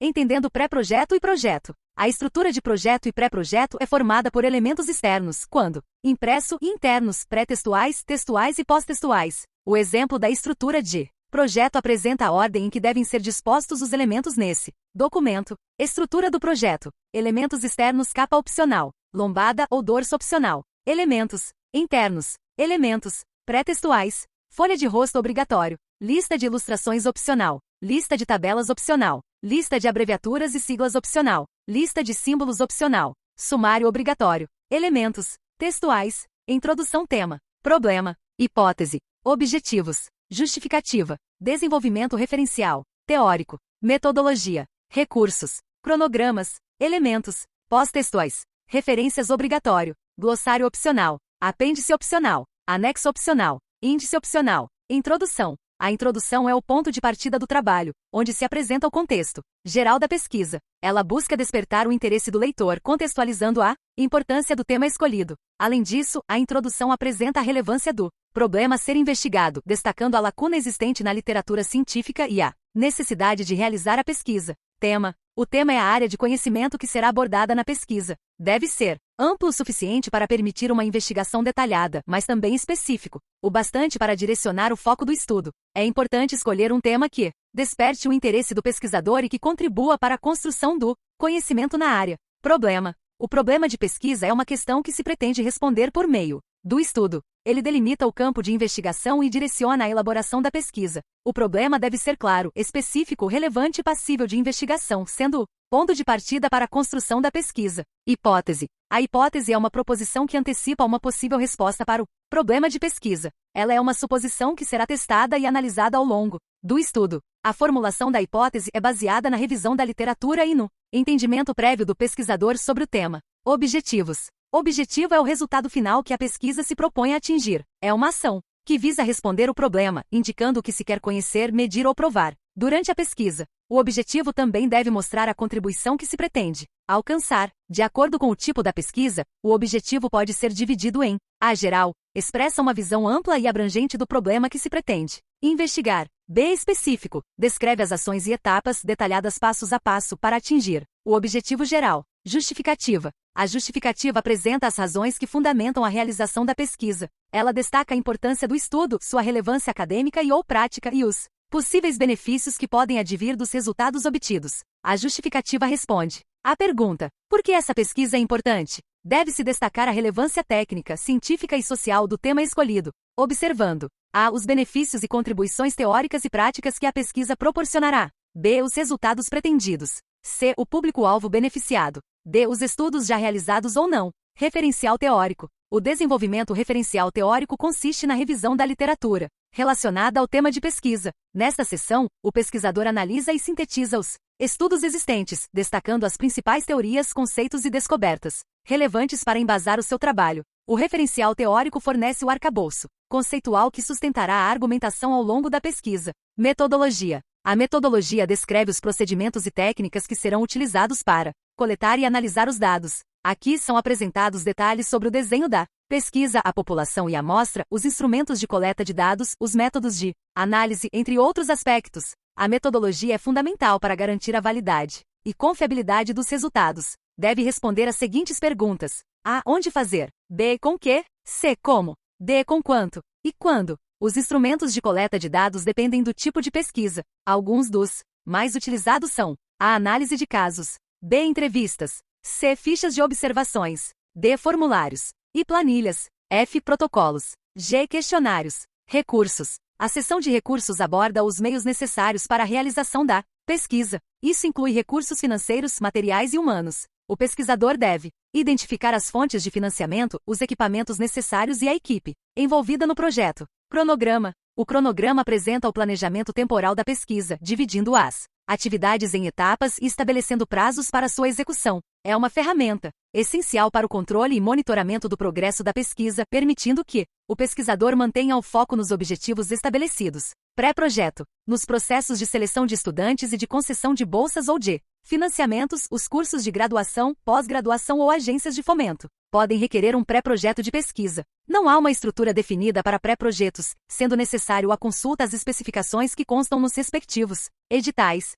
Entendendo pré-projeto e projeto. A estrutura de projeto e pré-projeto é formada por elementos externos, quando impresso, e internos, pré-textuais, textuais e pós-textuais. O exemplo da estrutura de projeto apresenta a ordem em que devem ser dispostos os elementos nesse documento. Estrutura do projeto. Elementos externos, capa opcional, lombada ou dorso opcional. Elementos internos. Elementos pré-textuais. Folha de rosto obrigatório. Lista de ilustrações opcional. Lista de tabelas opcional. Lista de abreviaturas e siglas opcional. Lista de símbolos opcional. Sumário obrigatório. Elementos textuais. Introdução, tema, problema, hipótese, objetivos, justificativa, desenvolvimento referencial, teórico, metodologia, recursos, cronogramas, elementos, pós-textuais, referências obrigatório, glossário opcional, apêndice opcional, anexo opcional, índice opcional, introdução. A introdução é o ponto de partida do trabalho, onde se apresenta o contexto geral da pesquisa. Ela busca despertar o interesse do leitor, contextualizando a importância do tema escolhido. Além disso, a introdução apresenta a relevância do problema a ser investigado, destacando a lacuna existente na literatura científica e a necessidade de realizar a pesquisa. Tema. O tema é a área de conhecimento que será abordada na pesquisa. Deve ser amplo o suficiente para permitir uma investigação detalhada, mas também específico, o bastante para direcionar o foco do estudo. É importante escolher um tema que desperte o interesse do pesquisador e que contribua para a construção do conhecimento na área. Problema. O problema de pesquisa é uma questão que se pretende responder por meio do estudo. Ele delimita o campo de investigação e direciona a elaboração da pesquisa. O problema deve ser claro, específico, relevante e passível de investigação, sendo o ponto de partida para a construção da pesquisa. Hipótese. A hipótese é uma proposição que antecipa uma possível resposta para o problema de pesquisa. Ela é uma suposição que será testada e analisada ao longo do estudo. A formulação da hipótese é baseada na revisão da literatura e no entendimento prévio do pesquisador sobre o tema. Objetivos. Objetivo é o resultado final que a pesquisa se propõe a atingir. É uma ação que visa responder o problema, indicando o que se quer conhecer, medir ou provar. Durante a pesquisa, o objetivo também deve mostrar a contribuição que se pretende alcançar. De acordo com o tipo da pesquisa, o objetivo pode ser dividido em A. Geral, expressa uma visão ampla e abrangente do problema que se pretende investigar. B. Específico, descreve as ações e etapas detalhadas passo a passo para atingir o objetivo geral. Justificativa. A justificativa apresenta as razões que fundamentam a realização da pesquisa. Ela destaca a importância do estudo, sua relevância acadêmica e ou prática e os possíveis benefícios que podem advir dos resultados obtidos. A justificativa responde à pergunta: por que essa pesquisa é importante? Deve-se destacar a relevância técnica, científica e social do tema escolhido, observando a. Os benefícios e contribuições teóricas e práticas que a pesquisa proporcionará. B. Os resultados pretendidos. C. O público-alvo beneficiado. D. Os estudos já realizados ou não. Referencial teórico. O desenvolvimento referencial teórico consiste na revisão da literatura relacionada ao tema de pesquisa. Nesta seção, o pesquisador analisa e sintetiza os estudos existentes, destacando as principais teorias, conceitos e descobertas relevantes para embasar o seu trabalho. O referencial teórico fornece o arcabouço conceitual que sustentará a argumentação ao longo da pesquisa. Metodologia. A metodologia descreve os procedimentos e técnicas que serão utilizados para coletar e analisar os dados. Aqui são apresentados detalhes sobre o desenho da pesquisa, a população e a amostra, os instrumentos de coleta de dados, os métodos de análise, entre outros aspectos. A metodologia é fundamental para garantir a validade e confiabilidade dos resultados. Deve responder às seguintes perguntas: A. Onde fazer? B. Com que? C. Como? D. Com quanto? E quando? Os instrumentos de coleta de dados dependem do tipo de pesquisa. Alguns dos mais utilizados são A. Análise de casos. B. Entrevistas. C. Fichas de observações. D. Formulários e planilhas. F. Protocolos. G. Questionários. Recursos. A seção de recursos aborda os meios necessários para a realização da pesquisa. Isso inclui recursos financeiros, materiais e humanos. O pesquisador deve identificar as fontes de financiamento, os equipamentos necessários e a equipe envolvida no projeto. Cronograma. O cronograma apresenta o planejamento temporal da pesquisa, dividindo as atividades em etapas e estabelecendo prazos para sua execução. É uma ferramenta essencial para o controle e monitoramento do progresso da pesquisa, permitindo que o pesquisador mantenha o foco nos objetivos estabelecidos. Pré-projeto. Nos processos de seleção de estudantes e de concessão de bolsas ou de financiamentos, os cursos de graduação, pós-graduação ou agências de fomento podem requerer um pré-projeto de pesquisa. Não há uma estrutura definida para pré-projetos, sendo necessário a consulta às especificações que constam nos respectivos editais.